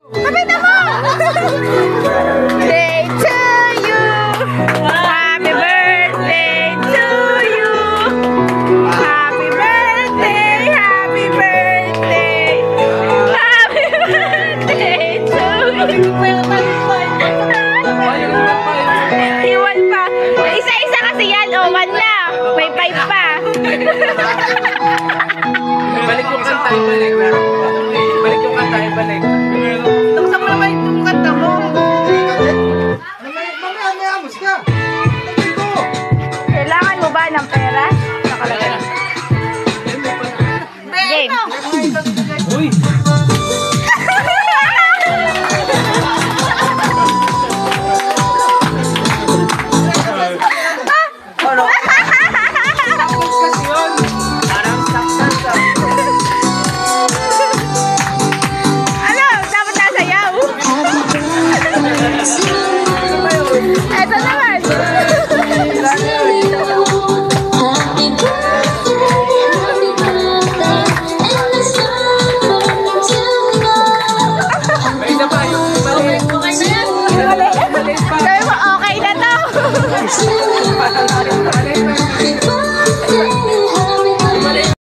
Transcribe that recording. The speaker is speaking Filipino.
Kapita mo! Day to you! Happy birthday to you! Happy birthday! Happy birthday! Happy birthday to you! Iwan pa. Isa-isa kasi yan. O, 1 na. May 5 pa. Balik yung kanta, balik. Balik yung kanta, balik. Taksa mo naman yung kanta mo. Mamaya, mas ka. Kailangan mo ba ng pera? Nakalagay. Game. Uy! Ano? Ano? Dapat nasayaw? Eto naman. May isa pa yung mali. Mali.